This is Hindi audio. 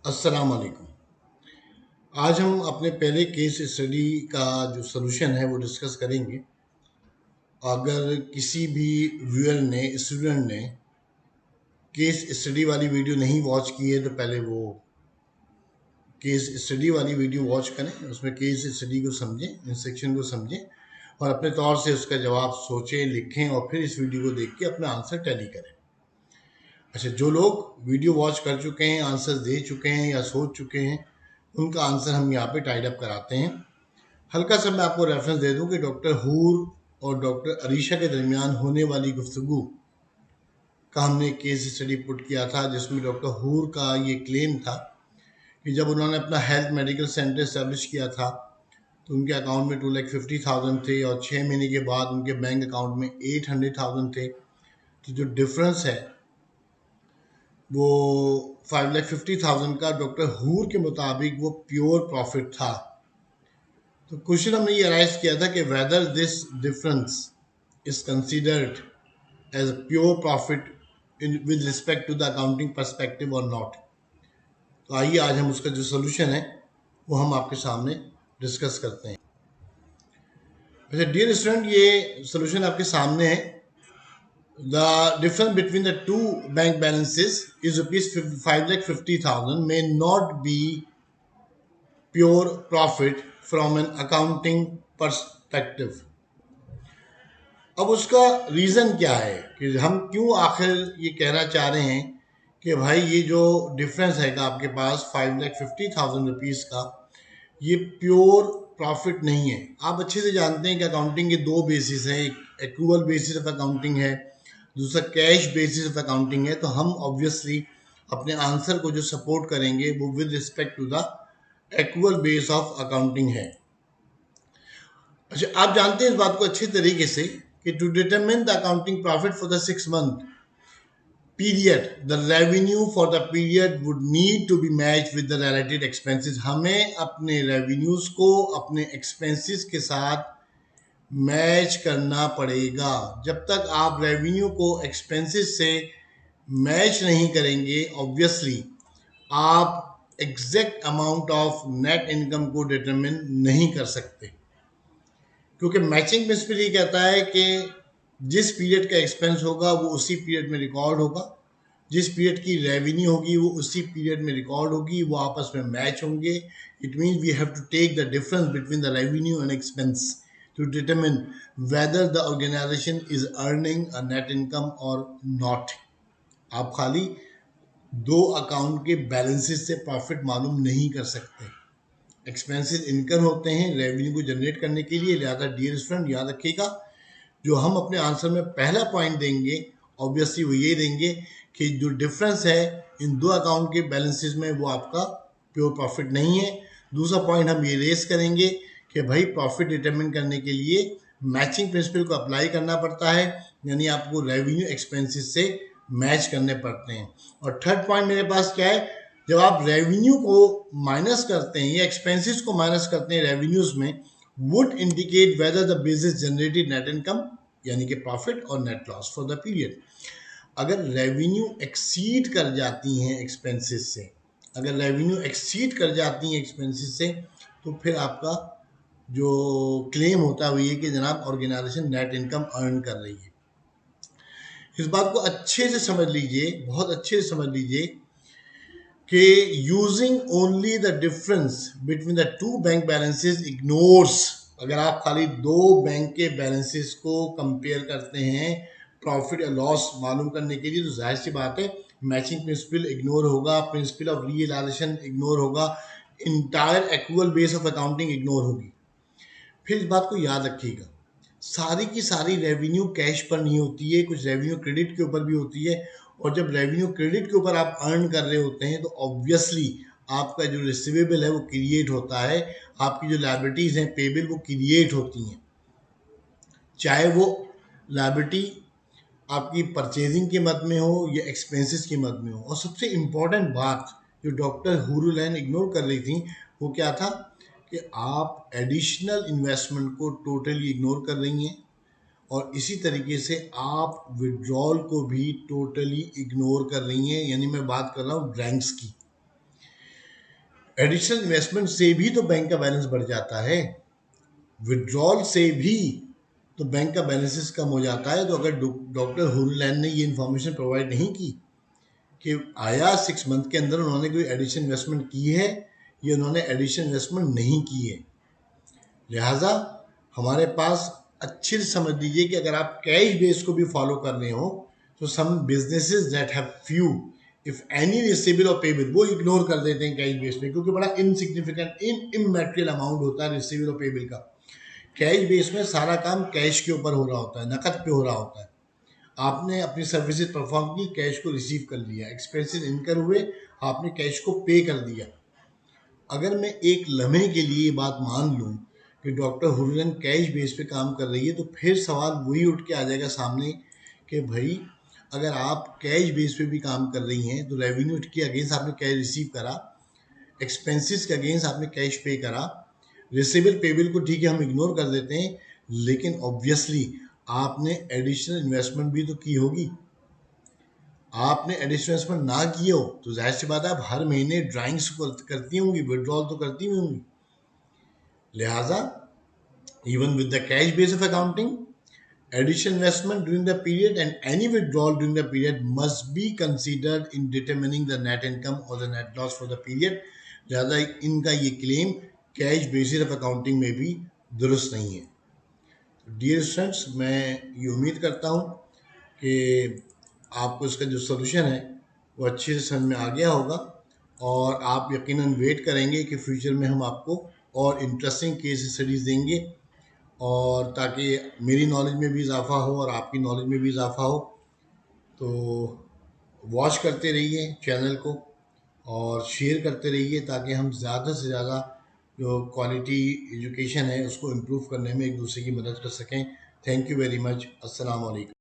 अस्सलाम वालेकुम। आज हम अपने पहले केस स्टडी का जो सलूशन है वो डिस्कस करेंगे। अगर किसी भी व्यूअर ने स्टूडेंट ने केस स्टडी वाली वीडियो नहीं वॉच की है तो पहले वो केस स्टडी वाली वीडियो वॉच करें, उसमें केस स्टडी को समझें, इंस्ट्रक्शन को समझें और अपने तौर से उसका जवाब सोचें, लिखें और फिर इस वीडियो को देख के अपना आंसर टैली करें। अच्छा, जो लोग वीडियो वॉच कर चुके हैं, आंसर दे चुके हैं या सोच चुके हैं, उनका आंसर हम यहाँ पे टाइड अप कराते हैं। हल्का सा मैं आपको रेफरेंस दे दूं कि डॉक्टर हूर और डॉक्टर अरीशा के दरमियान होने वाली गुफ्तगू का हमने केस स्टडी पुट किया था, जिसमें डॉक्टर हूर का ये क्लेम था कि जब उन्होंने अपना हेल्थ मेडिकल सेंटर इस्टेब्लिश किया था तो उनके अकाउंट में 2,50,000 थे और 6 महीने के बाद उनके बैंक अकाउंट में 800,000 थे। तो जो डिफरेंस है वो 5,50,000 का डॉक्टर हूर के मुताबिक वो प्योर प्रॉफिट था। तो क्वेश्चन हमने ये राइज किया था कि whether this difference is considered as pure profit in with respect to the accounting perspective और नॉट। तो आइए आज हम उसका जो सोल्यूशन है वो हम आपके सामने डिस्कस करते हैं। अच्छा डियर स्टूडेंट, ये सोल्यूशन आपके सामने है। The difference between the two bank balances is ₹5,50,000 may not be pure profit from an accounting perspective। अब उसका रीज़न क्या है कि हम क्यों आखिर ये कहना चाह रहे हैं कि भाई ये जो डिफरेंस है आपके पास 5,50,000 रुपीज़ का, ये प्योर प्रॉफिट नहीं है। आप अच्छे से जानते हैं कि अकाउंटिंग के दो बेसिस हैं, एक एक्रूअल बेसिस ऑफ अकाउंटिंग है, दूसरा कैश बेसिस ऑफ अकाउंटिंग है। तो हम ऑब्वियसली अपने आंसर को जो सपोर्ट करेंगे वो with respect to the accrual base of accounting है। अच्छा, आप जानते हैं इस बात को अच्छे तरीके से कि to determine the accounting profit for the 6 month period, the revenue for the period would need to be matched with the related expenses। हमें अपने revenues को अपने expenses के साथ मैच करना पड़ेगा। जब तक आप रेवेन्यू को एक्सपेंसेस से मैच नहीं करेंगे, ऑब्वियसली आप exact amount of net income को डिटरमिन नहीं कर सकते, क्योंकि मैचिंग प्रिंसिपल ये कहता है कि जिस पीरियड का एक्सपेंस होगा वो उसी पीरियड में रिकॉर्ड होगा, जिस पीरियड की रेवेन्यू होगी वो उसी पीरियड में रिकॉर्ड होगी, वो आपस में मैच होंगे। It means we have to take the difference between the revenue and expense to determine whether the organization is earning a net income और नॉट। आप खाली दो अकाउंट के बैलेंसेस से प्रॉफिट मालूम नहीं कर सकते। एक्सपेंसेस इनकम होते हैं रेवेन्यू को जनरेट करने के लिए। लिहाजा डियर स्टूडेंट याद रखिएगा, जो हम अपने आंसर में पहला पॉइंट देंगे ऑब्वियसली वो ये देंगे कि जो डिफरेंस है इन दो अकाउंट के बैलेंसेस में वो आपका प्योर प्रॉफिट नहीं है। दूसरा पॉइंट हम ये रेस करेंगे कि भाई प्रॉफिट डिटरमिन करने के लिए मैचिंग प्रिंसिपल को अप्लाई करना पड़ता है, यानी आपको रेवेन्यू एक्सपेंसेस से मैच करने पड़ते हैं। और थर्ड पॉइंट मेरे पास क्या है, जब आप रेवेन्यू को माइनस करते हैं या एक्सपेंसेस को माइनस करते हैं रेवेन्यूज में, would indicate whether the business generated net income यानी कि प्रॉफिट और net loss for the period. अगर रेवेन्यू एक्सीड कर जाती हैं एक्सपेंसेस से, अगर रेवेन्यू एक्सीड कर जाती हैं एक्सपेंसेस से, तो फिर आपका जो क्लेम होता है वो ये कि जनाब ऑर्गेनाइजेशन नेट इनकम अर्न कर रही है। इस बात को अच्छे से समझ लीजिए, बहुत अच्छे से समझ लीजिए कि using only the difference between the two bank balances ignores. अगर आप खाली दो बैंक के बैलेंसेस को कंपेयर करते हैं प्रॉफिट या लॉस मालूम करने के लिए, तो जाहिर सी बात है मैचिंग प्रिंसिपल इग्नोर होगा, प्रिंसिपल ऑफ रियलाइजेशन इग्नोर होगा, entire accrual base of accounting ignore होगी। फिर इस बात को याद रखिएगा, सारी की सारी रेवेन्यू कैश पर नहीं होती है, कुछ रेवेन्यू क्रेडिट के ऊपर भी होती है। और जब रेवेन्यू क्रेडिट के ऊपर आप अर्न कर रहे होते हैं तो ऑब्वियसली आपका जो रिसीवेबल है वो क्रिएट होता है, आपकी जो लायबिलिटीज़ हैं पेबल वो क्रिएट होती हैं, चाहे वो लायबिलिटी आपकी परचेजिंग की मद में हो या एक्सपेंसेस की मद में हो। और सबसे इम्पॉर्टेंट बात जो डॉक्टर हुरुलैन इग्नोर कर रही थी वो क्या था कि आप एडिशनल इन्वेस्टमेंट को टोटली इग्नोर कर रही हैं और इसी तरीके से आप विड्रॉल को भी टोटली इग्नोर कर रही हैं। यानी मैं बात कर रहा हूँ ब्लैंक्स की। एडिशनल इन्वेस्टमेंट से भी तो बैंक का बैलेंस बढ़ जाता है, विड्रॉल से भी तो बैंक का बैलेंसेस कम हो जाता है। तो अगर डॉक्टर हुरलैंड ने ये इन्फॉर्मेशन प्रोवाइड नहीं की कि आया 6 मंथ के अंदर उन्होंने कोई एडिशनल इन्वेस्टमेंट की है या उन्होंने एडिशनल इन्वेस्टमेंट नहीं की है, लिहाजा हमारे पास अच्छे से समझ लीजिए कि अगर आप कैश बेस को भी फॉलो कर रहे हो तो some businesses that have few if any receivable और पेबल वो इग्नोर कर देते हैं कैश बेस में, क्योंकि बड़ा इनसिग्निफिकेंट इमैटेरियल अमाउंट होता है रिसीवेबल और पेबल का। कैश बेस में सारा काम कैश के ऊपर हो रहा होता है, नकद पे हो रहा होता है। आपने अपनी सर्विसेज परफॉर्म की, कैश को रिसीव कर लिया, एक्सपेंसेस इनकर हुए, आपने कैश को पे कर दिया। अगर मैं एक लम्हे के लिए ये बात मान लूँ कि डॉक्टर हुरन कैश बेस पे काम कर रही है, तो फिर सवाल वही उठ के आ जाएगा सामने कि भाई अगर आप कैश बेस पे भी काम कर रही हैं तो रेवेन्यू के अगेंस्ट आपने कैश रिसीव करा, एक्सपेंसेस के अगेंस्ट आपने कैश पे करा, रिसीवेबल पेबल को ठीक है हम इग्नोर कर देते हैं, लेकिन ऑब्वियसली आपने एडिशनल इन्वेस्टमेंट भी तो की होगी। आपने एडिशनल इन्वेस्टमेंट ना किए हो तो जाहिर सी बात है आप हर महीने ड्राइंग्स करती होंगी, विड्रॉल तो करती होंगी। लिहाजा even with the cash base of accounting, additional investment during the period and any withdrawal during the period must be considered in determining the net income or the net loss for the period। लिहाजा इनका ये claim cash basis of accounting में भी दुरुस्त नहीं है। डियर स्टूडेंट्स, मैं ये उम्मीद करता हूँ कि आपको इसका जो सोल्यूशन है वो अच्छे से समझ में आ गया होगा, और आप यकीनन वेट करेंगे कि फ्यूचर में हम आपको और इंटरेस्टिंग केस स्टडीज़ देंगे, और ताकि मेरी नॉलेज में भी इजाफा हो और आपकी नॉलेज में भी इजाफा हो। तो वॉच करते रहिए चैनल को और शेयर करते रहिए ताकि हम ज़्यादा से ज़्यादा जो क्वालिटी एजुकेशन है उसको इम्प्रूव करने में एक दूसरे की मदद कर सकें। Thank you very much. अस्सलाम वालेकुम।